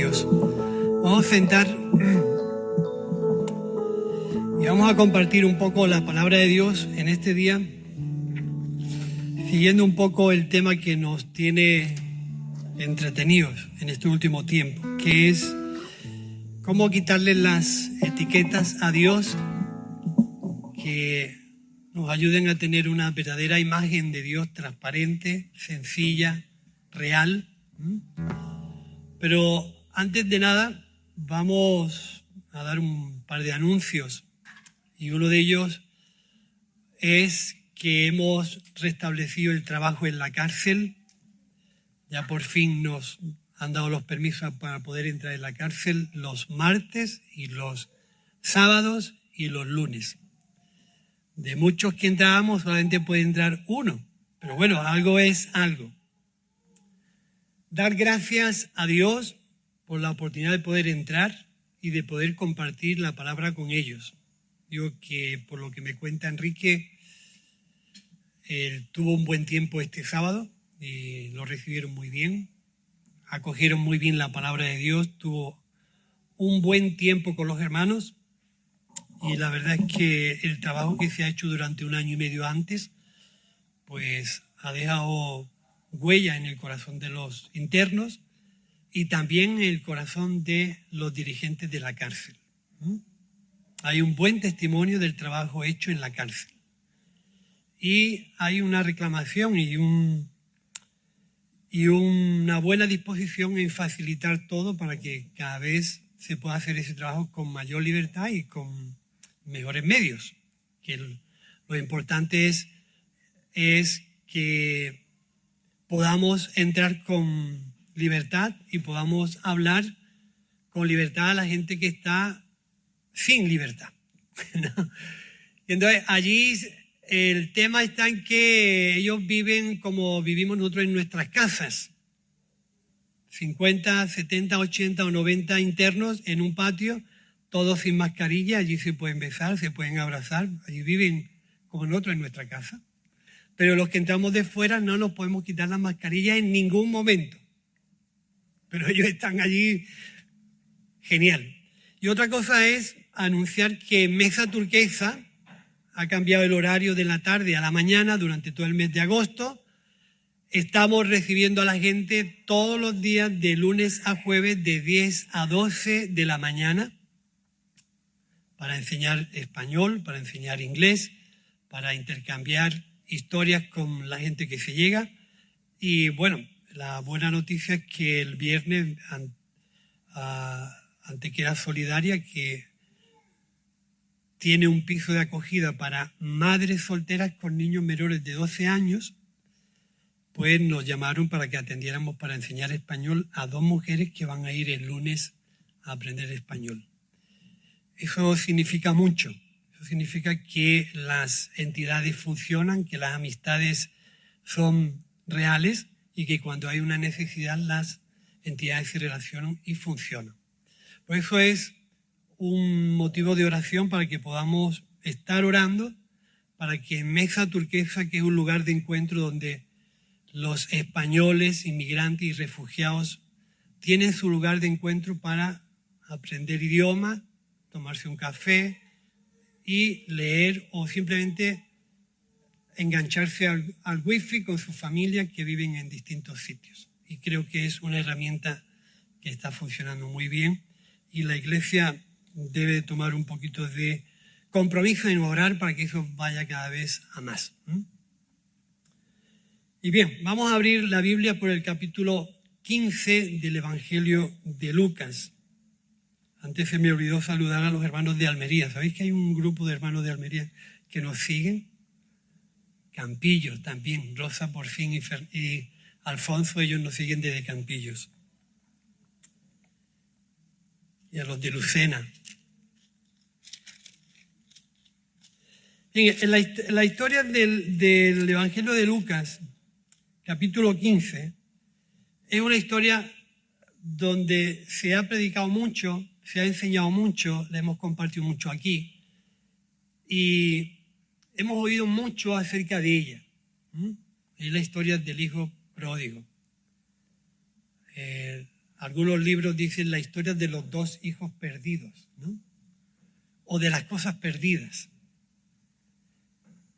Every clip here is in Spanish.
Dios. Vamos a sentar y vamos a compartir un poco la palabra de Dios en este día, siguiendo un poco el tema que nos tiene entretenidos en este último tiempo, que es cómo quitarle las etiquetas a Dios que nos ayuden a tener una verdadera imagen de Dios transparente, sencilla, real. Pero antes de nada, vamos a dar un par de anuncios. Y uno de ellos es que hemos restablecido el trabajo en la cárcel. Ya por fin nos han dado los permisos para poder entrar en la cárcel los martes y los sábados y los lunes. De muchos que entrábamos solamente puede entrar uno. Pero bueno, algo es algo. Dar gracias a Dios por la oportunidad de poder entrar y de poder compartir la palabra con ellos. Digo que por lo que me cuenta Enrique, él tuvo un buen tiempo este sábado y lo recibieron muy bien, acogieron muy bien la palabra de Dios, tuvo un buen tiempo con los hermanos y la verdad es que el trabajo que se ha hecho durante 1 año y medio antes, pues ha dejado huella en el corazón de los internos y también en el corazón de los dirigentes de la cárcel. Hay un buen testimonio del trabajo hecho en la cárcel. Y hay una reclamación y una buena disposición en facilitar todo para que cada vez se pueda hacer ese trabajo con mayor libertad y con mejores medios. Que lo importante es que podamos entrar con libertad y podamos hablar con libertad a la gente que está sin libertad. ¿No? Y entonces allí el tema está en que ellos viven como vivimos nosotros en nuestras casas. 50, 70, 80 o 90 internos en un patio, todos sin mascarilla, allí se pueden besar, se pueden abrazar, allí viven como nosotros en nuestra casa. Pero los que entramos de fuera no nos podemos quitar la mascarilla en ningún momento. Pero ellos están allí, genial. Y otra cosa es anunciar que Mesa Turquesa ha cambiado el horario de la tarde a la mañana durante todo el mes de agosto. Estamos recibiendo a la gente todos los días de lunes a jueves de 10 a 12 de la mañana para enseñar español, para enseñar inglés, para intercambiar historias con la gente que se llega. Y bueno, la buena noticia es que el viernes Antequera Solidaria, que tiene un piso de acogida para madres solteras con niños menores de 12 años, pues nos llamaron para que atendiéramos para enseñar español a 2 mujeres que van a ir el lunes a aprender español. Eso significa mucho. Eso significa que las entidades funcionan, que las amistades son reales y que cuando hay una necesidad las entidades se relacionan y funcionan. Por eso es un motivo de oración para que podamos estar orando, para que Mesa Turquesa, que es un lugar de encuentro donde los españoles, inmigrantes y refugiados tienen su lugar de encuentro para aprender idioma, tomarse un café y leer o simplemente engancharse al wifi con su familia que viven en distintos sitios. Y creo que es una herramienta que está funcionando muy bien y la Iglesia debe tomar un poquito de compromiso en orar para que eso vaya cada vez a más. Y bien, vamos a abrir la Biblia por el capítulo 15 del Evangelio de Lucas. Antes se me olvidó saludar a los hermanos de Almería. ¿Sabéis que hay un grupo de hermanos de Almería que nos siguen? Campillos también, Rosa Porfín y Alfonso, ellos nos siguen desde Campillos. Y a los de Lucena. En la historia del Evangelio de Lucas, capítulo 15, es una historia donde se ha predicado mucho, se ha enseñado mucho, la hemos compartido mucho aquí y hemos oído mucho acerca de ella. Es la historia del hijo pródigo. Algunos libros dicen la historia de los dos hijos perdidos, ¿no? O de las cosas perdidas.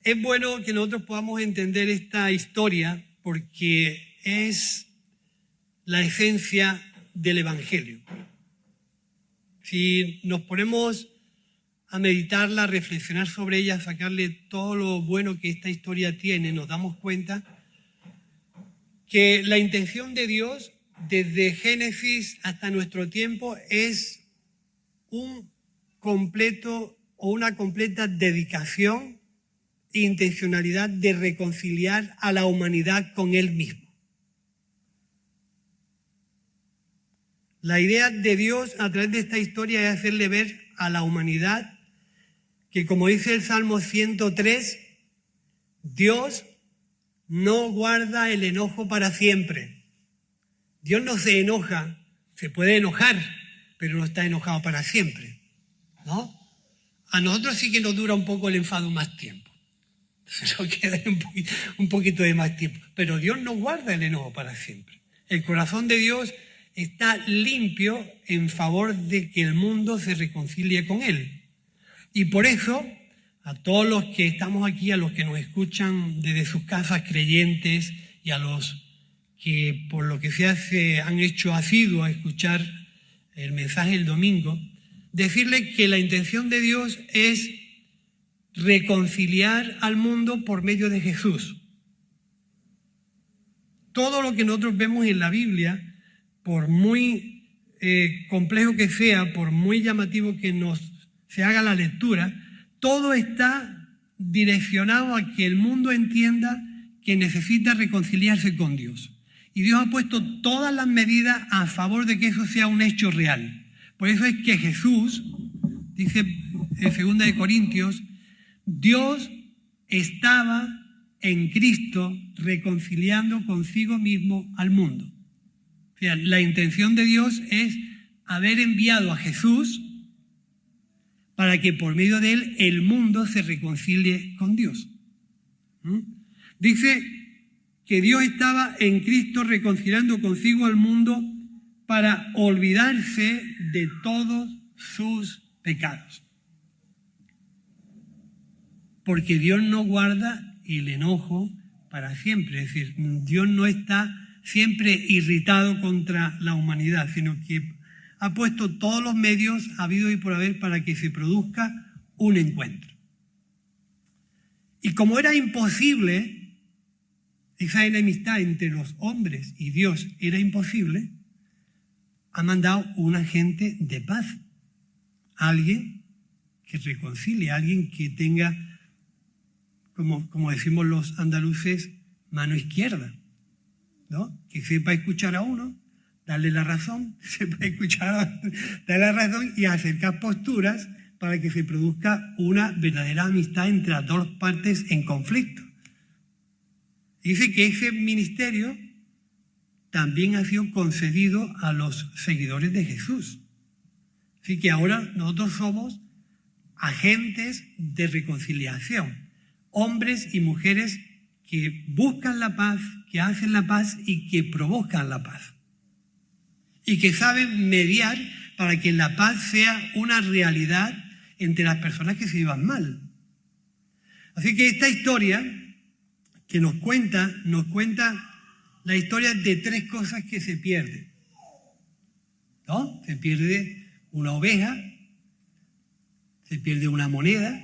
Es bueno que nosotros podamos entender esta historia porque es la esencia del Evangelio. Si nos ponemos a meditarla, a reflexionar sobre ella, sacarle todo lo bueno que esta historia tiene, nos damos cuenta que la intención de Dios desde Génesis hasta nuestro tiempo es un completo o una completa dedicación e intencionalidad de reconciliar a la humanidad con Él mismo. La idea de Dios a través de esta historia es hacerle ver a la humanidad que, como dice el Salmo 103, Dios no guarda el enojo para siempre. Dios no se enoja, se puede enojar, pero no está enojado para siempre, ¿no? A nosotros sí que nos dura un poco el enfado más tiempo. Se nos queda un poquito de más tiempo. Pero Dios no guarda el enojo para siempre. El corazón de Dios está limpio en favor de que el mundo se reconcilie con Él. Y por eso, a todos los que estamos aquí, a los que nos escuchan desde sus casas creyentes y a los que por lo que sea se han hecho asiduos a escuchar el mensaje el domingo, decirle que la intención de Dios es reconciliar al mundo por medio de Jesús. Todo lo que nosotros vemos en la Biblia, por muy complejo que sea, por muy llamativo que se haga la lectura, todo está direccionado a que el mundo entienda que necesita reconciliarse con Dios. Y Dios ha puesto todas las medidas a favor de que eso sea un hecho real. Por eso es que Jesús, dice en 2 Corintios, Dios estaba en Cristo reconciliando consigo mismo al mundo. O sea, la intención de Dios es haber enviado a Jesús para que por medio de él el mundo se reconcilie con Dios. Dice que Dios estaba en Cristo reconciliando consigo al mundo para olvidarse de todos sus pecados. Porque Dios no guarda el enojo para siempre. Es decir, Dios no está siempre irritado contra la humanidad, sino que ha puesto todos los medios habidos y por haber para que se produzca un encuentro. Y como era imposible, esa enemistad entre los hombres y Dios era imposible, ha mandado un agente de paz, alguien que reconcilie, alguien que tenga, como decimos los andaluces, mano izquierda, ¿no? Que sepa escuchar a uno, darle la razón, sepa escuchar, darle la razón y acercar posturas para que se produzca una verdadera amistad entre las dos partes en conflicto. Dice que ese ministerio también ha sido concedido a los seguidores de Jesús. Así que ahora nosotros somos agentes de reconciliación, hombres y mujeres que buscan la paz, que hacen la paz y que provocan la paz. Y que saben mediar para que la paz sea una realidad entre las personas que se llevan mal. Así que esta historia que nos cuenta la historia de tres cosas que se pierden, ¿no? Se pierde una oveja, se pierde una moneda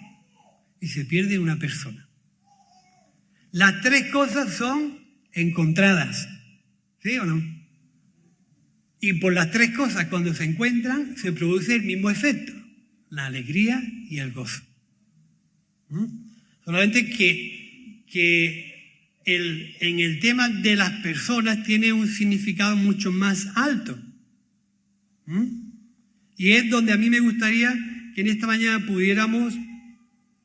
y se pierde una persona. Las tres cosas son encontradas, ¿sí o no? Y por las tres cosas, cuando se encuentran, se produce el mismo efecto, la alegría y el gozo. Solamente que en el tema de las personas tiene un significado mucho más alto. Y es donde a mí me gustaría que en esta mañana pudiéramos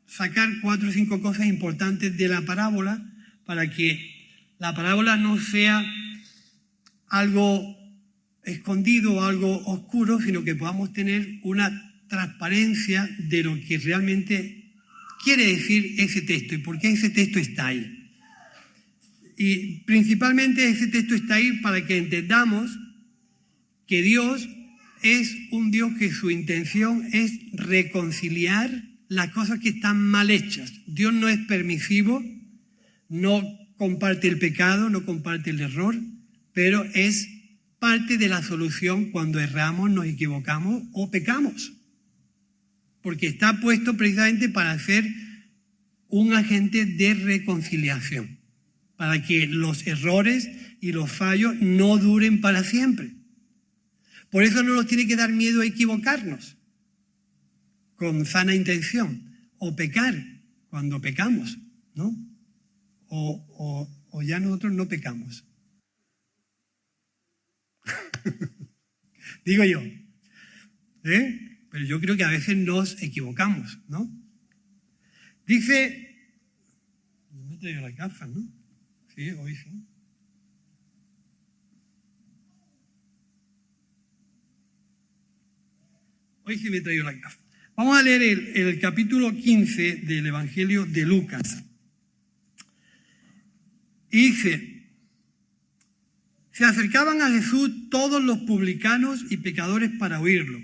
sacar 4 o 5 cosas importantes de la parábola para que la parábola no sea algo escondido o algo oscuro, sino que podamos tener una transparencia de lo que realmente quiere decir ese texto y por qué ese texto está ahí. Y principalmente ese texto está ahí para que entendamos que Dios es un Dios que su intención es reconciliar las cosas que están mal hechas. Dios no es permisivo, no comparte el pecado, no comparte el error, pero es parte de la solución cuando erramos, nos equivocamos o pecamos. Porque está puesto precisamente para ser un agente de reconciliación, para que los errores y los fallos no duren para siempre. Por eso no nos tiene que dar miedo a equivocarnos con sana intención o pecar cuando pecamos, ¿no? O ya nosotros no pecamos. Digo yo, pero yo creo que a veces nos equivocamos, ¿no? Dice, no me he traído las gafas, ¿no? Sí, hoy sí. Hoy sí me he traído las gafas. Vamos a leer el capítulo 15 del Evangelio de Lucas. Y dice, se acercaban a Jesús todos los publicanos y pecadores para oírlo.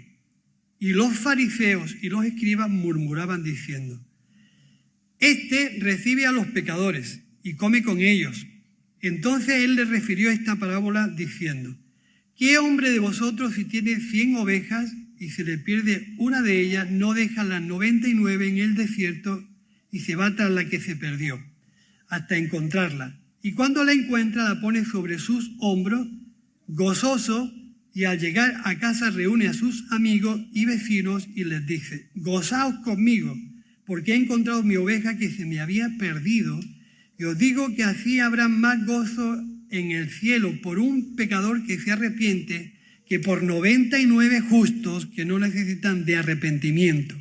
Y los fariseos y los escribas murmuraban diciendo, este recibe a los pecadores y come con ellos. Entonces él les refirió esta parábola diciendo, ¿qué hombre de vosotros si tiene 100 ovejas y se le pierde una de ellas, no deja las 99 en el desierto y se va tras la que se perdió, hasta encontrarla? Y cuando la encuentra, la pone sobre sus hombros, gozoso, y al llegar a casa reúne a sus amigos y vecinos y les dice, gozaos conmigo, porque he encontrado mi oveja que se me había perdido. Y os digo que así habrá más gozo en el cielo por un pecador que se arrepiente que por 99 justos que no necesitan de arrepentimiento.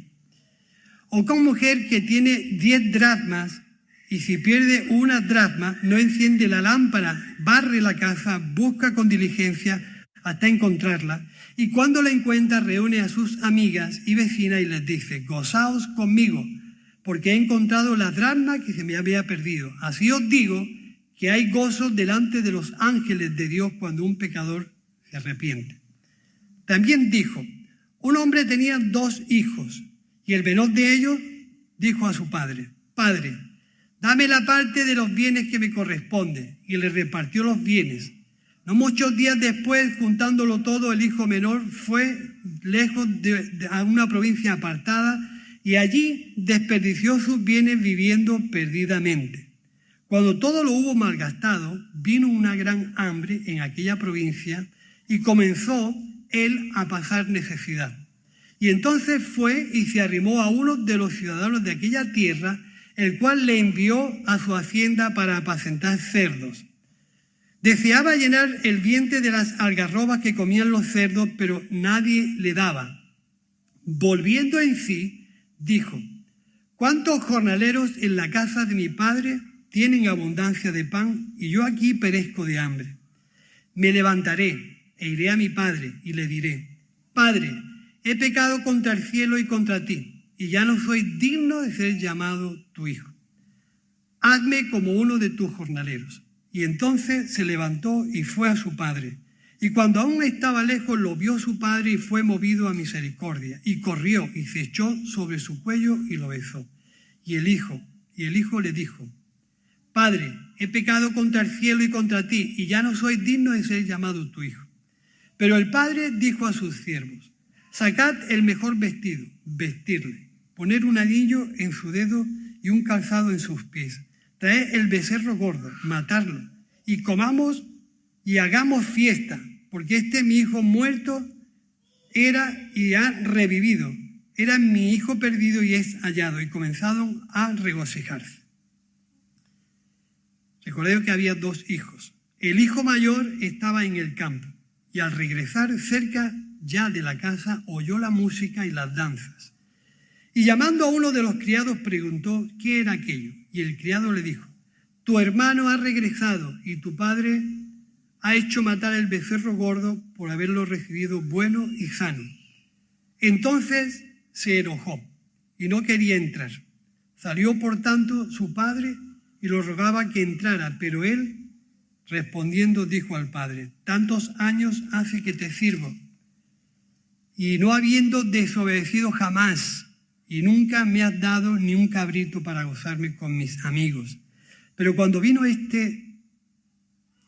O con mujer que tiene 10 dracmas y si pierde una dracma, no enciende la lámpara, barre la casa, busca con diligencia hasta encontrarla, y cuando la encuentra reúne a sus amigas y vecinas y les dice, gozaos conmigo, porque he encontrado la dracma que se me había perdido. Así os digo que hay gozo delante de los ángeles de Dios cuando un pecador se arrepiente. También dijo, un hombre tenía 2 hijos, y el menor de ellos dijo a su padre, Padre, dame la parte de los bienes que me corresponde, y le repartió los bienes. No muchos días después, juntándolo todo, el hijo menor fue lejos a una provincia apartada y allí desperdició sus bienes viviendo perdidamente. Cuando todo lo hubo malgastado, vino una gran hambre en aquella provincia y comenzó él a pasar necesidad. Y entonces fue y se arrimó a uno de los ciudadanos de aquella tierra, el cual le envió a su hacienda para apacentar cerdos. Deseaba llenar el vientre de las algarrobas que comían los cerdos, pero nadie le daba. Volviendo en sí, dijo, ¿cuántos jornaleros en la casa de mi padre tienen abundancia de pan y yo aquí perezco de hambre? Me levantaré e iré a mi padre y le diré, Padre, he pecado contra el cielo y contra ti, y ya no soy digno de ser llamado tu hijo. Hazme como uno de tus jornaleros. Y entonces se levantó y fue a su padre. Y cuando aún estaba lejos, lo vio su padre y fue movido a misericordia. Y corrió y se echó sobre su cuello y lo besó. Y el hijo le dijo, Padre, he pecado contra el cielo y contra ti, y ya no soy digno de ser llamado tu hijo. Pero el padre dijo a sus siervos, sacad el mejor vestido, vestirle, poner un anillo en su dedo y un calzado en sus pies. Traed el becerro gordo, matarlo, y comamos y hagamos fiesta, porque este mi hijo muerto era y ha revivido. Era mi hijo perdido y es hallado. Y comenzaron a regocijarse. Recordé que había 2 hijos. El hijo mayor estaba en el campo, y al regresar cerca ya de la casa oyó la música y las danzas. Y llamando a uno de los criados preguntó qué era aquello. Y el criado le dijo, tu hermano ha regresado y tu padre ha hecho matar el becerro gordo por haberlo recibido bueno y sano. Entonces se enojó y no quería entrar. Salió por tanto su padre y lo rogaba que entrara, pero él respondiendo dijo al padre: tantos años hace que te sirvo, y no habiendo desobedecido jamás, y nunca me has dado ni un cabrito para gozarme con mis amigos. Pero cuando vino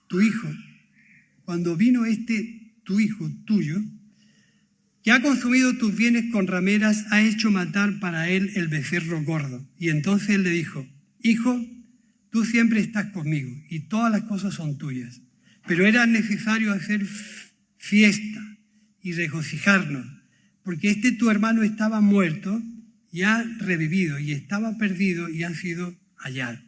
tu hijo tuyo, que ha consumido tus bienes con rameras, ha hecho matar para él el becerro gordo. Y entonces él le dijo: hijo, tú siempre estás conmigo y todas las cosas son tuyas, pero era necesario hacer fiesta y regocijarnos, porque tu hermano estaba muerto y ha revivido, y estaba perdido y ha sido hallado.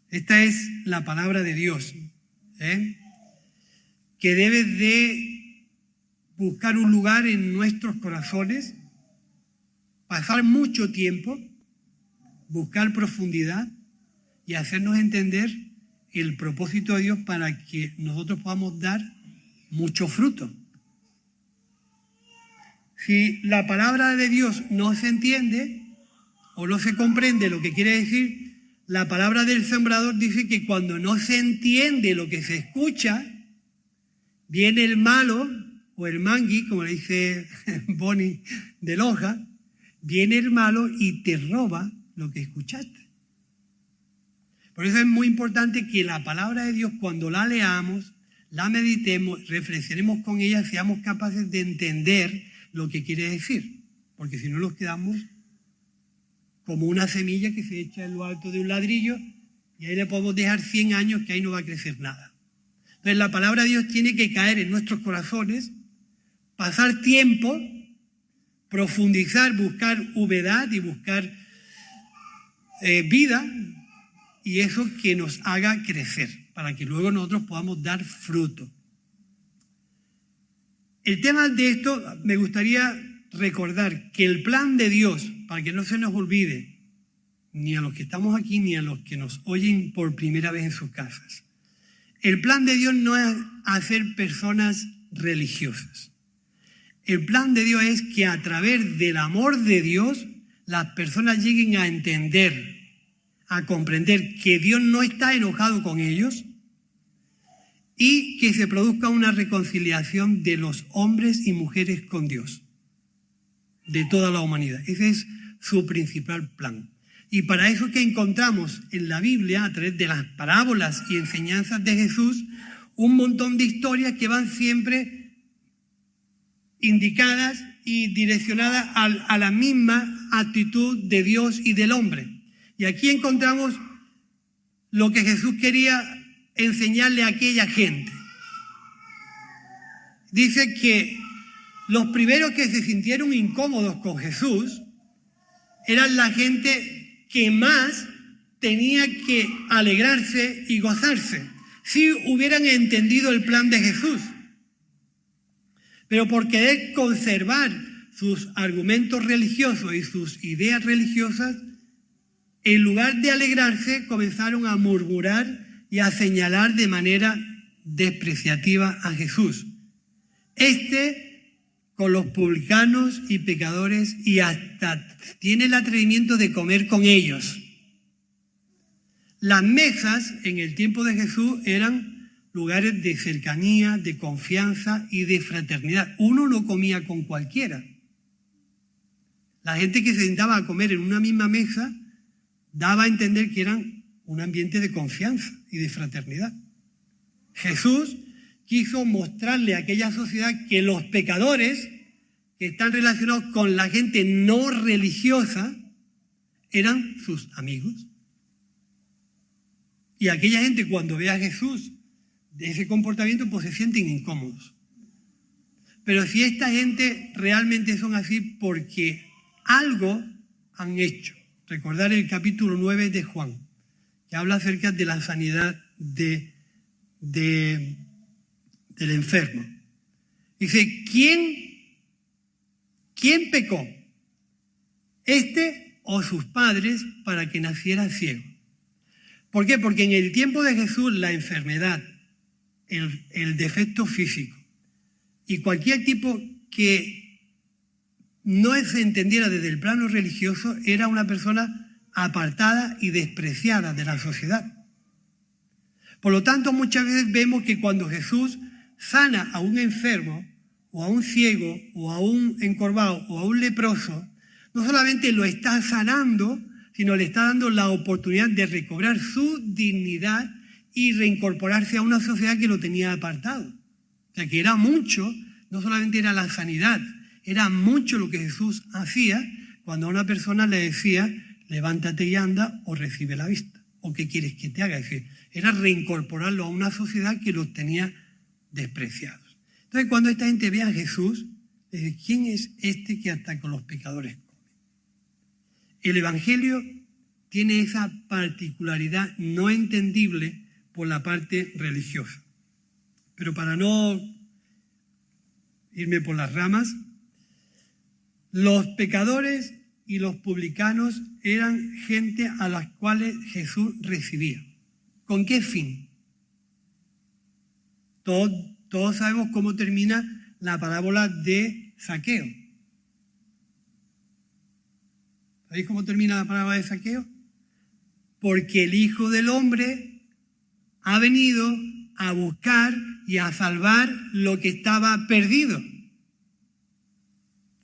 Esta es la palabra de Dios, que debe de buscar un lugar en nuestros corazones, pasar mucho tiempo, buscar profundidad y hacernos entender el propósito de Dios para que nosotros podamos dar mucho fruto. Si la palabra de Dios no se entiende o no se comprende lo que quiere decir, la palabra del sembrador dice que cuando no se entiende lo que se escucha, viene el malo o el mangui, como le dice Bonnie de Loja, viene el malo y te roba lo que escuchaste. Por eso es muy importante que la palabra de Dios, cuando la leamos, la meditemos, reflexionemos con ella, seamos capaces de entender lo que quiere decir, porque si no nos quedamos como una semilla que se echa en lo alto de un ladrillo y ahí le podemos dejar 100 años que ahí no va a crecer nada. Entonces la palabra de Dios tiene que caer en nuestros corazones, pasar tiempo, profundizar, buscar humedad y buscar vida, y eso que nos haga crecer, para que luego nosotros podamos dar fruto. El tema de esto, me gustaría recordar que el plan de Dios, para que no se nos olvide, ni a los que estamos aquí, ni a los que nos oyen por primera vez en sus casas, el plan de Dios no es hacer personas religiosas. El plan de Dios es que a través del amor de Dios las personas lleguen a entender, a comprender que Dios no está enojado con ellos y que se produzca una reconciliación de los hombres y mujeres con Dios, de toda la humanidad. Ese es su principal plan. Y para eso que encontramos en la Biblia, a través de las parábolas y enseñanzas de Jesús, un montón de historias que van siempre indicadas y direccionadas a la misma actitud de Dios y del hombre. Y aquí encontramos lo que Jesús quería enseñarle a aquella gente. Dice que los primeros que se sintieron incómodos con Jesús eran la gente que más tenía que alegrarse y gozarse si hubieran entendido el plan de Jesús. Pero por querer conservar sus argumentos religiosos y sus ideas religiosas, en lugar de alegrarse, comenzaron a murmurar y a señalar de manera despreciativa a Jesús. Con los publicanos y pecadores, y hasta tiene el atrevimiento de comer con ellos. Las mesas en el tiempo de Jesús eran lugares de cercanía, de confianza y de fraternidad. Uno no comía con cualquiera. La gente que se sentaba a comer en una misma mesa daba a entender que eran un ambiente de confianza y de fraternidad. Jesús quiso mostrarle a aquella sociedad que los pecadores que están relacionados con la gente no religiosa eran sus amigos. Y aquella gente, cuando ve a Jesús de ese comportamiento, pues se sienten incómodos. Pero si esta gente realmente son así porque algo han hecho. Recordar el capítulo 9 de Juan, que habla acerca de la sanidad del enfermo. Dice, ¿quién pecó? ¿Este o sus padres para que naciera ciego? ¿Por qué? Porque en el tiempo de Jesús la enfermedad, el defecto físico y cualquier tipo que no se entendiera desde el plano religioso era una persona apartada y despreciada de la sociedad. Por lo tanto, muchas veces vemos que cuando Jesús sana a un enfermo, o a un ciego, o a un encorvado, o a un leproso, no solamente lo está sanando, sino le está dando la oportunidad de recobrar su dignidad y reincorporarse a una sociedad que lo tenía apartado. O sea, que era mucho, no solamente era la sanidad, era mucho lo que Jesús hacía cuando a una persona le decía, levántate y anda, o recibe la vista, o qué quieres que te haga. Es decir, era reincorporarlo a una sociedad que los tenía despreciados. Entonces, cuando esta gente ve a Jesús, le dice, ¿quién es este que hasta con los pecadores come? El Evangelio tiene esa particularidad no entendible por la parte religiosa. Pero para no irme por las ramas, los pecadores y los publicanos eran gente a las cuales Jesús recibía. ¿Con qué fin? Todos sabemos cómo termina la parábola de Zaqueo. ¿Sabéis cómo termina la parábola de Zaqueo? Porque el Hijo del Hombre ha venido a buscar y a salvar lo que estaba perdido.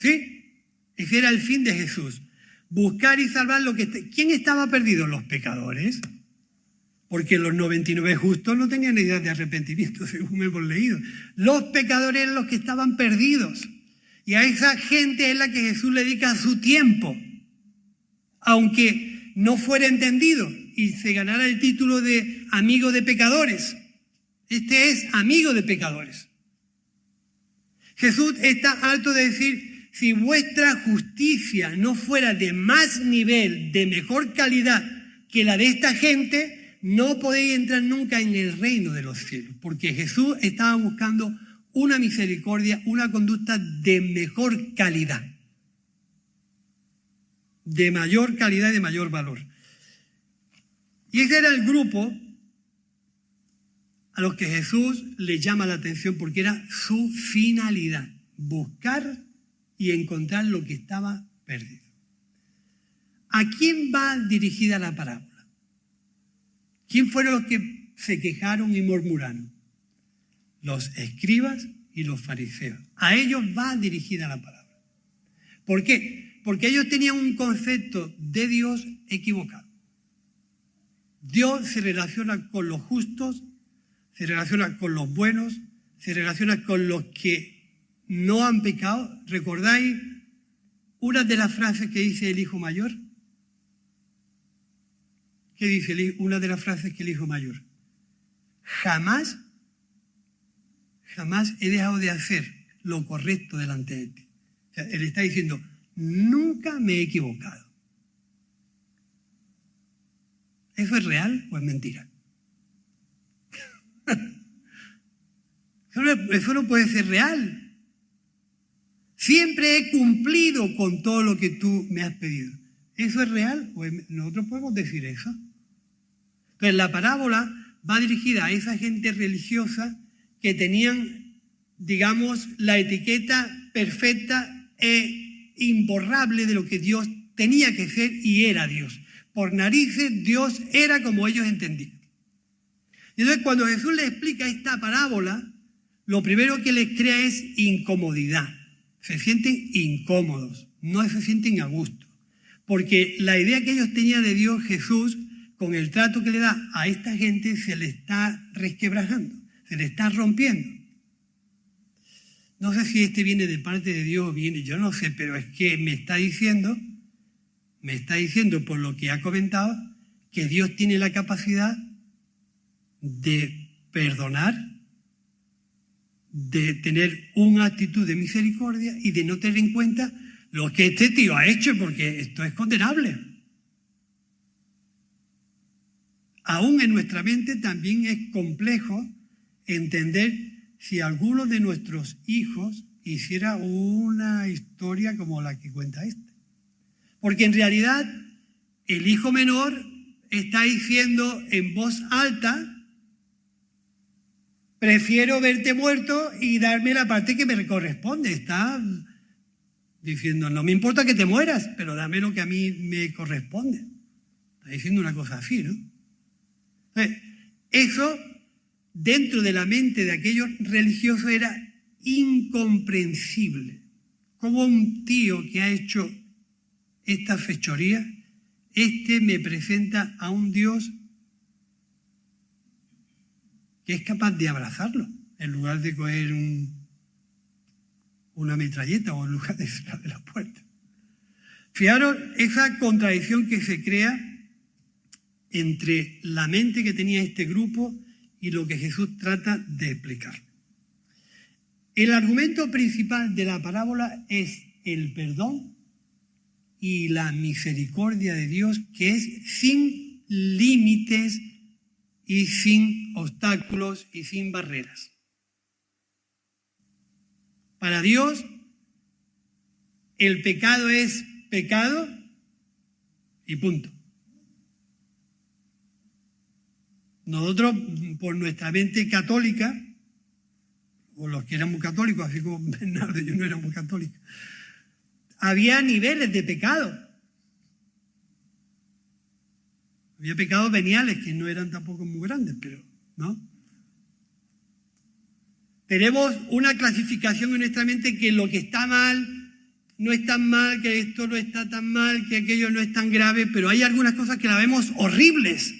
¿Sí? Ese era el fin de Jesús. Buscar y salvar lo que... ¿Quién estaba perdido? Los pecadores. Porque los 99 justos no tenían idea de arrepentimiento, según hemos leído. Los pecadores eran los que estaban perdidos. Y a esa gente es la que Jesús le dedica su tiempo. Aunque no fuera entendido y se ganara el título de amigo de pecadores. Este es amigo de pecadores. Jesús está harto de decir, si vuestra justicia no fuera de más nivel, de mejor calidad que la de esta gente, no podéis entrar nunca en el reino de los cielos. Porque Jesús estaba buscando una misericordia, una conducta de mejor calidad. De mayor calidad y de mayor valor. Y ese era el grupo a los que Jesús le llama la atención porque era su finalidad, buscar y encontrar lo que estaba perdido. ¿A quién va dirigida la parábola? ¿Quién fueron los que se quejaron y murmuraron? Los escribas y los fariseos. A ellos va dirigida la parábola. ¿Por qué? Porque ellos tenían un concepto de Dios equivocado. Dios se relaciona con los justos, se relaciona con los buenos, se relaciona con los que no han pecado. ¿Recordáis una de las frases que dice el hijo mayor? ¿Qué dice una de las frases que el hijo mayor? Jamás he dejado de hacer lo correcto delante de ti. O sea, él está diciendo, nunca me he equivocado. ¿Eso es real o es mentira? Eso no puede ser real. Siempre he cumplido con todo lo que tú me has pedido. ¿Eso es real? Nosotros podemos decir eso. Entonces la parábola va dirigida a esa gente religiosa que tenían, digamos, la etiqueta perfecta e imborrable de lo que Dios tenía que ser y era Dios. Por narices, Dios era como ellos entendían. Y entonces cuando Jesús les explica esta parábola, lo primero que les crea es incomodidad. Se sienten incómodos, no se sienten a gusto. Porque la idea que ellos tenían de Dios, Jesús, con el trato que le da a esta gente, se le está resquebrajando, se le está rompiendo. No sé si este viene de parte de Dios o viene, yo no sé, pero es que me está diciendo por lo que ha comentado, que Dios tiene la capacidad de perdonar, de tener una actitud de misericordia y de no tener en cuenta lo que este tío ha hecho, porque esto es condenable. Aún en nuestra mente también es complejo entender si alguno de nuestros hijos hiciera una historia como la que cuenta este. Porque en realidad el hijo menor está diciendo en voz alta, prefiero verte muerto y darme la parte que me corresponde. Está diciendo, no me importa que te mueras, pero dame lo que a mí me corresponde. Está diciendo una cosa así, ¿no? Eso, dentro de la mente de aquellos religiosos, era incomprensible. Como un tío que ha hecho esta fechoría, me presenta a un Dios que es capaz de abrazarlo, en lugar de coger una metralleta o en lugar de cerrar la puerta. Fijaros esa contradicción que se crea entre la mente que tenía este grupo y lo que Jesús trata de explicar. El argumento principal de la parábola es el perdón y la misericordia de Dios, que es sin límites y sin obstáculos y sin barreras. Para Dios, el pecado es pecado y punto. Nosotros, por nuestra mente católica, o los que éramos católicos, así como Bernardo y yo no éramos católicos, había niveles de pecado. Había pecados veniales que no eran tampoco muy grandes, pero ¿no? Tenemos una clasificación en nuestra mente que lo que está mal no es tan mal, que esto no está tan mal, que aquello no es tan grave, pero hay algunas cosas que las vemos horribles.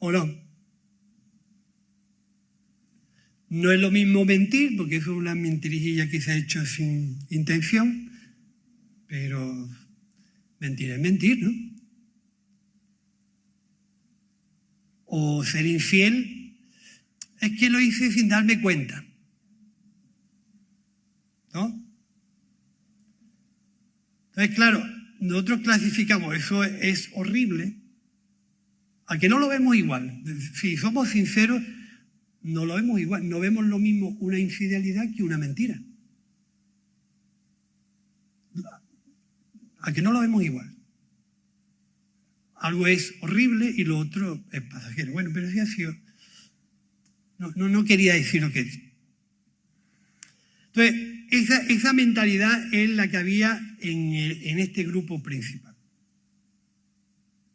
¿O no? No es lo mismo mentir, porque eso es una mentirijilla que se ha hecho sin intención, pero mentir es mentir, ¿no? O ser infiel, es que lo hice sin darme cuenta, ¿no? Entonces, claro, nosotros clasificamos, eso es horrible, a que no lo vemos igual. Si somos sinceros, no lo vemos igual, no vemos lo mismo una infidelidad que una mentira. A que no lo vemos igual. Algo es horrible y lo otro es pasajero. Bueno, pero sí ha sido... No quería decir lo que dije. Entonces, esa mentalidad es la que había en este grupo principal.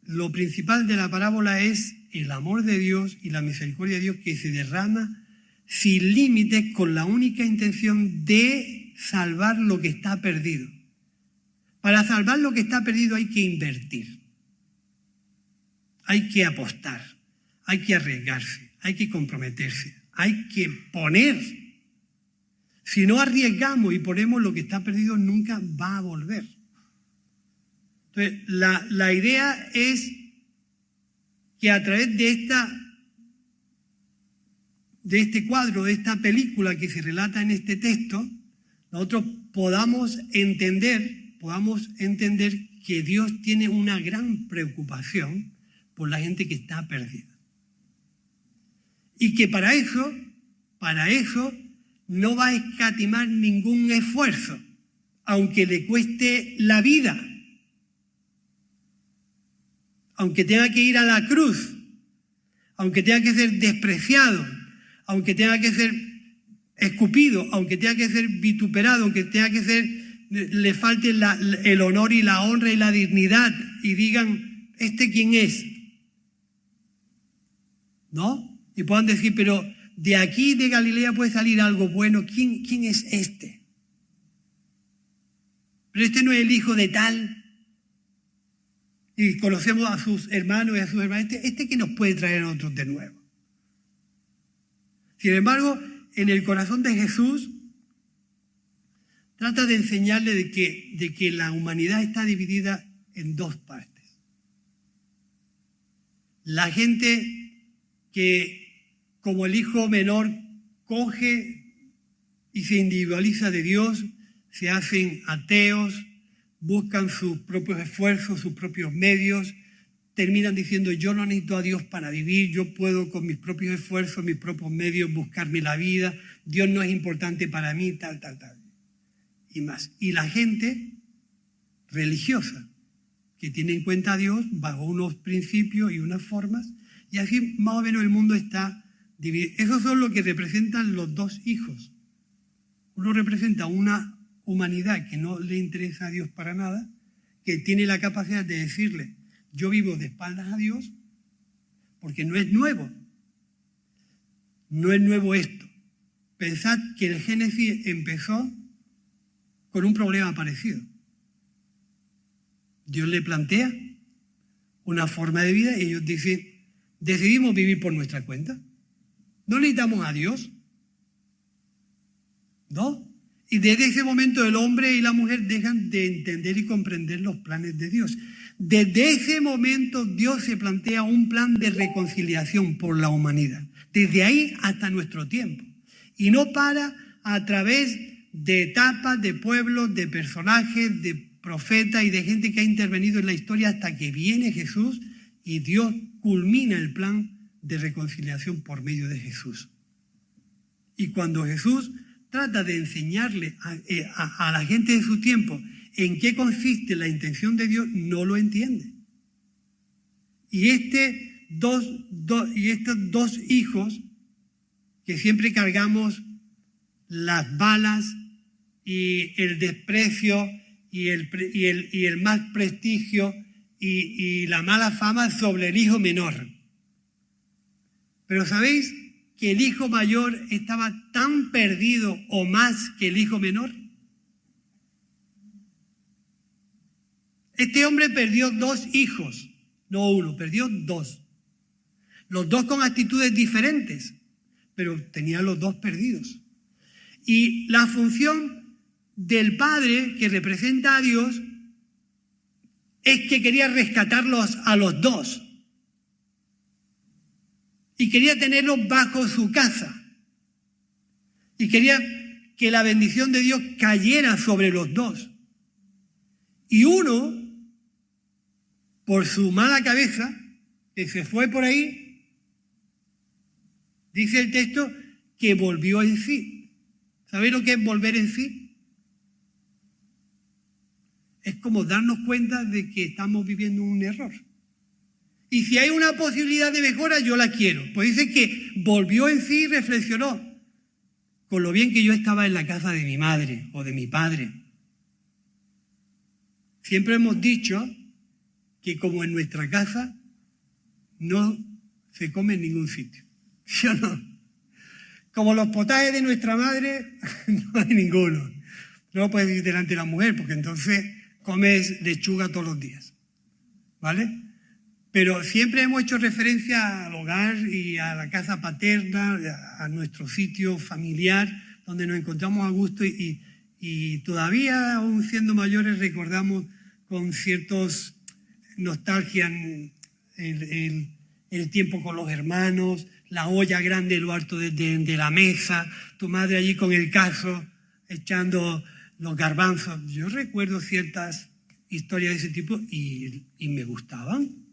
Lo principal de la parábola es el amor de Dios y la misericordia de Dios que se derrama sin límites con la única intención de salvar lo que está perdido. Para salvar lo que está perdido hay que invertir, hay que apostar, hay que arriesgarse, hay que comprometerse, hay que poner. Si no arriesgamos y ponemos, lo que está perdido nunca va a volver. Entonces, la idea es que a través de este cuadro, de esta película que se relata en este texto, nosotros podamos entender que Dios tiene una gran preocupación por la gente que está perdida. Y que para eso no va a escatimar ningún esfuerzo, aunque le cueste la vida. Aunque tenga que ir a la cruz, aunque tenga que ser despreciado, aunque tenga que ser escupido, aunque tenga que ser vituperado, aunque tenga que ser, le falte el honor y la honra y la dignidad y digan, ¿este quién es? ¿No? Y puedan decir, pero de aquí de Galilea puede salir algo bueno. ¿Quién es este? Pero este no es el hijo de tal. Y conocemos a sus hermanos y a sus hermanas. ¿Este que nos puede traer a nosotros de nuevo? Sin embargo, en el corazón de Jesús, trata de enseñarle de que la humanidad está dividida en dos partes. La gente que, como el hijo menor, coge y se individualiza de Dios, se hacen ateos, buscan sus propios esfuerzos, sus propios medios, terminan diciendo yo no necesito a Dios para vivir, yo puedo con mis propios esfuerzos, mis propios medios buscarme la vida, Dios no es importante para mí, tal, y más. Y la gente religiosa, que tiene en cuenta a Dios bajo unos principios y unas formas, y así más o menos el mundo está dividido. Esos son lo que representan los dos hijos. Uno representa una humanidad que no le interesa a Dios para nada, que tiene la capacidad de decirle, yo vivo de espaldas a Dios, porque no es nuevo. No es nuevo esto. Pensad que el Génesis empezó con un problema parecido. Dios le plantea una forma de vida y ellos dicen, decidimos vivir por nuestra cuenta. No necesitamos a Dios. ¿No? Y desde ese momento el hombre y la mujer dejan de entender y comprender los planes de Dios. Desde ese momento Dios se plantea un plan de reconciliación por la humanidad. Desde ahí hasta nuestro tiempo. Y no para a través de etapas, de pueblos, de personajes, de profetas y de gente que ha intervenido en la historia hasta que viene Jesús y Dios culmina el plan de reconciliación por medio de Jesús. Y cuando Jesús trata de enseñarle a la gente de su tiempo en qué consiste la intención de Dios, no lo entiende. Y estos dos hijos que siempre cargamos las balas y el desprecio y el mal prestigio y la mala fama sobre el hijo menor. Pero ¿sabéis que el hijo mayor estaba tan perdido o más que el hijo menor? Este hombre perdió 2 hijos, no uno, perdió 2. Los 2 con actitudes diferentes, pero tenía los 2 perdidos. Y la función del padre, que representa a Dios, es que quería rescatarlos a los 2. Y quería tenerlos bajo su casa. Y quería que la bendición de Dios cayera sobre los 2. Y uno, por su mala cabeza, que se fue por ahí, dice el texto que volvió en sí. ¿Sabéis lo que es volver en sí? Es como darnos cuenta de que estamos viviendo un error. Y si hay una posibilidad de mejora, yo la quiero. Pues dice que volvió en sí y reflexionó con lo bien que yo estaba en la casa de mi madre o de mi padre. Siempre hemos dicho que como en nuestra casa no se come en ningún sitio. ¿Sí o no? Como los potajes de nuestra madre, no hay ninguno. No lo puedes decir delante de la mujer, porque entonces comes lechuga todos los días. ¿Vale? Pero siempre hemos hecho referencia al hogar y a la casa paterna, a nuestro sitio familiar, donde nos encontramos a gusto y todavía, aún siendo mayores, recordamos con ciertos nostalgia el tiempo con los hermanos, la olla grande en lo alto de la mesa, tu madre allí con el cazo echando los garbanzos. Yo recuerdo ciertas historias de ese tipo y me gustaban.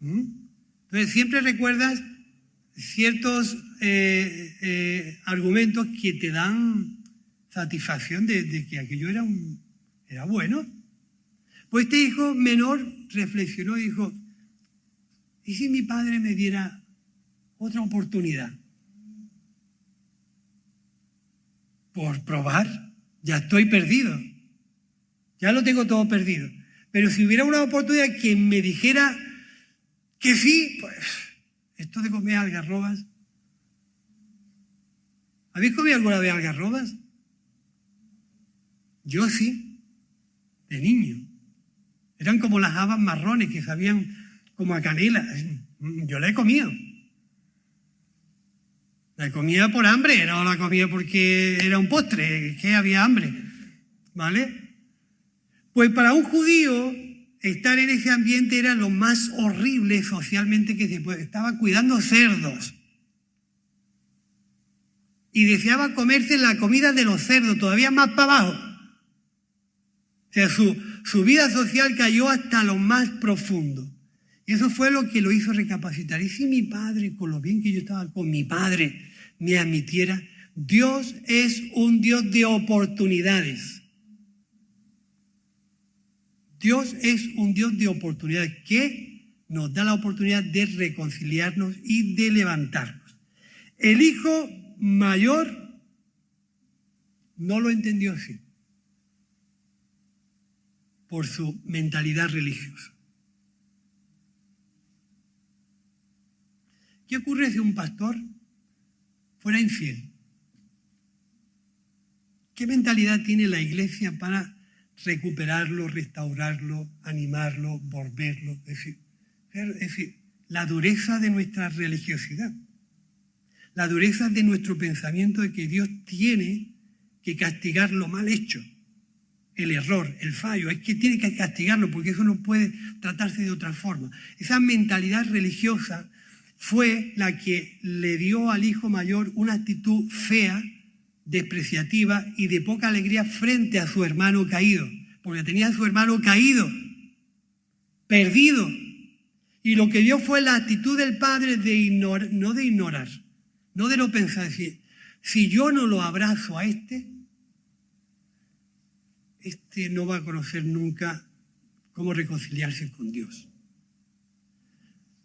Entonces siempre recuerdas ciertos argumentos que te dan satisfacción de que aquello era bueno. Pues este hijo menor reflexionó y dijo, ¿y si mi padre me diera otra oportunidad? Por probar, ya estoy perdido, ya lo tengo todo perdido. Pero si hubiera una oportunidad que me dijera que sí, pues esto de comer algarrobas. ¿Habéis comido alguna vez algarrobas? Yo sí, de niño. Eran como las habas marrones que sabían como a canela. Yo la he comido. La comía por hambre, no la comía porque era un postre, que había hambre. ¿Vale? Pues para un judío, estar en ese ambiente era lo más horrible socialmente que se puede. Estaba cuidando cerdos. Y deseaba comerse la comida de los cerdos, todavía más para abajo. O sea, su vida social cayó hasta lo más profundo. Y eso fue lo que lo hizo recapacitar. Y si mi padre, con lo bien que yo estaba con mi padre, me admitiera, Dios es un Dios de oportunidades. Dios es un Dios de oportunidades que nos da la oportunidad de reconciliarnos y de levantarnos. El hijo mayor no lo entendió así, por su mentalidad religiosa. ¿Qué ocurre si un pastor fuera infiel? ¿Qué mentalidad tiene la iglesia para recuperarlo, restaurarlo, animarlo, volverlo? Es decir, la dureza de nuestra religiosidad, la dureza de nuestro pensamiento de que Dios tiene que castigar lo mal hecho, el error, el fallo, es que tiene que castigarlo porque eso no puede tratarse de otra forma. Esa mentalidad religiosa fue la que le dio al hijo mayor una actitud fea, despreciativa y de poca alegría frente a su hermano caído, porque tenía a su hermano caído, perdido. Y lo que vio fue la actitud del padre no de ignorar, no de no pensar, si yo no lo abrazo a este no va a conocer nunca cómo reconciliarse con Dios.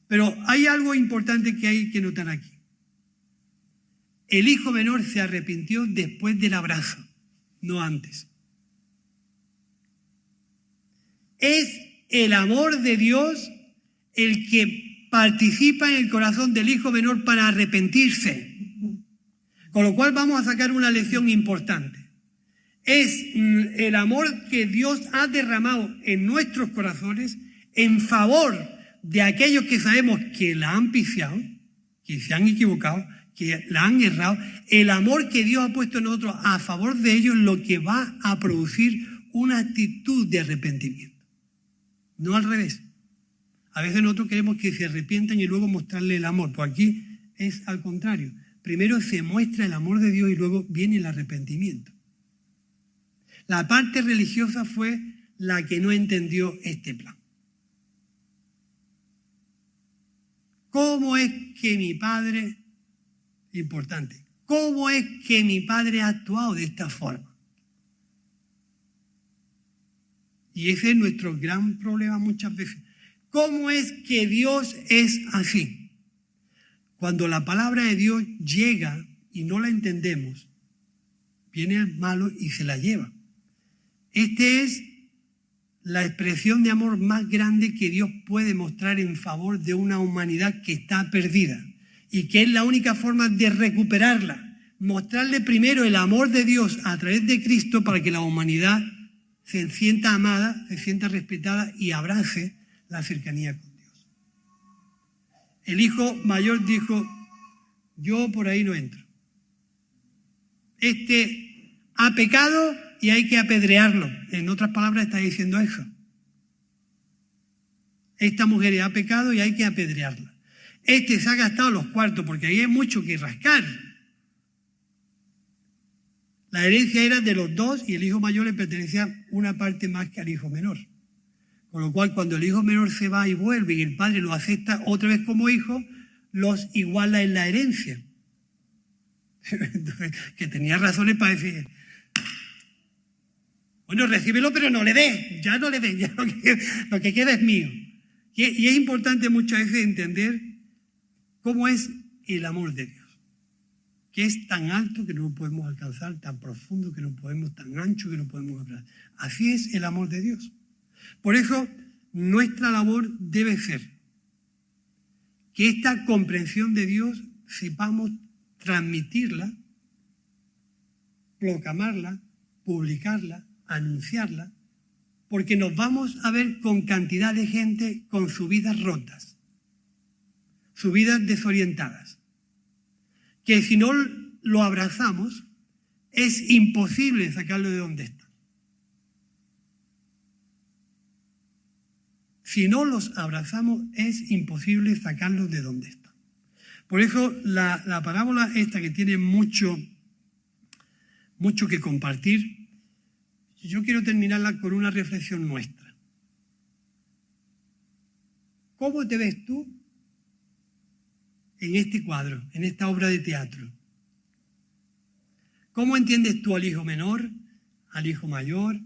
Pero hay algo importante que hay que notar aquí. El hijo menor se arrepintió después del abrazo, no antes. Es el amor de Dios el que participa en el corazón del hijo menor para arrepentirse. Con lo cual vamos a sacar una lección importante. Es el amor que Dios ha derramado en nuestros corazones en favor de aquellos que sabemos que la han pifiado, que se han equivocado, que la han errado. El amor que Dios ha puesto en nosotros a favor de ellos lo que va a producir una actitud de arrepentimiento. No al revés. A veces nosotros queremos que se arrepientan y luego mostrarle el amor. Pues aquí es al contrario. Primero se muestra el amor de Dios y luego viene el arrepentimiento. La parte religiosa fue la que no entendió este plan. ¿Cómo es que mi padre, importante, cómo es que mi padre ha actuado de esta forma? Y ese es nuestro gran problema muchas veces. ¿Cómo es que Dios es así? Cuando la palabra de Dios llega y no la entendemos, viene el malo y se la lleva. Esta es la expresión de amor más grande que Dios puede mostrar en favor de una humanidad que está perdida y que es la única forma de recuperarla. Mostrarle primero el amor de Dios a través de Cristo para que la humanidad se sienta amada, se sienta respetada y abrace la cercanía con Dios. El hijo mayor dijo, yo por ahí no entro. Ha pecado y hay que apedrearlo. En otras palabras está diciendo eso. Esta mujer ha pecado y hay que apedrearla. Se ha gastado los cuartos porque ahí hay mucho que rascar. La herencia era de los dos y el hijo mayor le pertenecía una parte más que al hijo menor. Con lo cual, cuando el hijo menor se va y vuelve y el padre lo acepta otra vez como hijo, los iguala en la herencia. Entonces, que tenía razones para decir, bueno, recíbelo, pero no le des, ya no le des, ya lo que queda es mío. Y es importante muchas veces entender cómo es el amor de Dios, que es tan alto que no lo podemos alcanzar, tan profundo que no podemos, tan ancho que no podemos hablar. Así es el amor de Dios. Por eso, nuestra labor debe ser que esta comprensión de Dios sepamos transmitirla, proclamarla, publicarla, anunciarla, porque nos vamos a ver con cantidad de gente con sus vidas rotas, sus vidas desorientadas, que si no lo abrazamos es imposible sacarlo de donde está. Si no los abrazamos es imposible sacarlos de donde está. Por eso la parábola esta que tiene mucho que compartir, yo quiero terminarla con una reflexión nuestra. ¿Cómo te ves tú en este cuadro, en esta obra de teatro? ¿Cómo entiendes tú al hijo menor, al hijo mayor,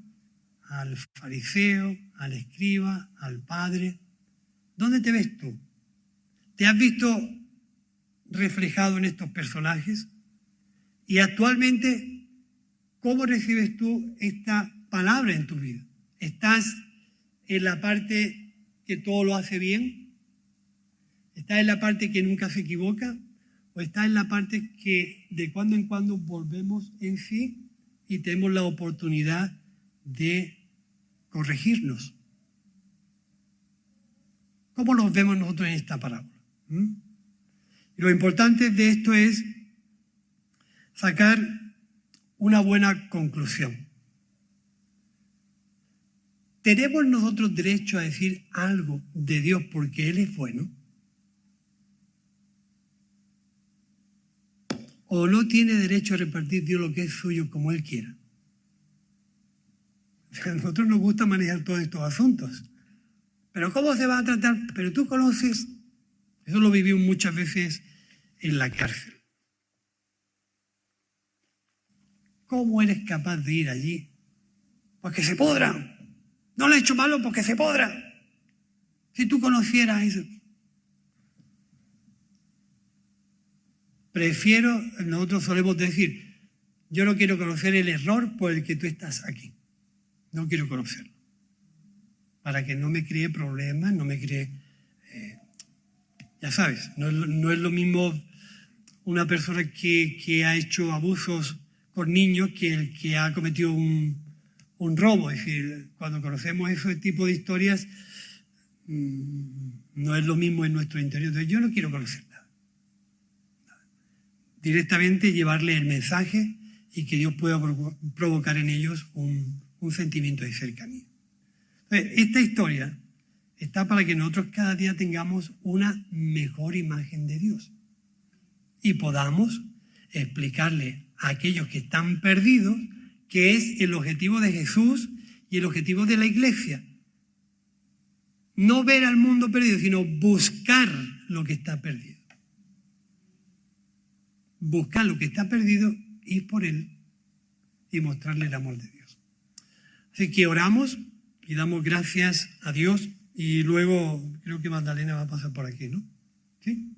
al fariseo, al escriba, al padre? ¿Dónde te ves tú? ¿Te has visto reflejado en estos personajes? Y actualmente, ¿cómo recibes tú esta palabra en tu vida? ¿Estás en la parte que todo lo hace bien? ¿Estás en la parte que nunca se equivoca? ¿O estás en la parte que de cuando en cuando volvemos en sí y tenemos la oportunidad de corregirnos? ¿Cómo nos vemos nosotros en esta parábola? Y lo importante de esto es sacar una buena conclusión. ¿Tenemos nosotros derecho a decir algo de Dios porque Él es bueno? ¿O no tiene derecho a repartir Dios lo que es suyo como Él quiera? A nosotros nos gusta manejar todos estos asuntos. ¿Pero cómo se va a tratar? Pero tú conoces, eso lo viví muchas veces en la cárcel. ¿Cómo eres capaz de ir allí? Porque se podrá. No le he hecho malo porque se podrá. Si tú conocieras eso. Nosotros solemos decir, yo no quiero conocer el error por el que tú estás aquí. No quiero conocerlo. Para que no me cree problemas, no me cree... ya sabes, no es lo mismo una persona que ha hecho abusos con niños que el que ha cometido un robo. Es decir, cuando conocemos ese tipo de historias, no es lo mismo en nuestro interior. Entonces yo no quiero conocer nada. Directamente llevarle el mensaje y que Dios pueda provocar en ellos un sentimiento de cercanía. Entonces, esta historia está para que nosotros cada día tengamos una mejor imagen de Dios y podamos explicarle a aquellos que están perdidos qué es el objetivo de Jesús y el objetivo de la iglesia. No ver al mundo perdido, sino buscar lo que está perdido. Buscar lo que está perdido, ir por él y mostrarle el amor de Dios. Así que oramos y damos gracias a Dios y luego creo que Magdalena va a pasar por aquí, ¿no? ¿Sí?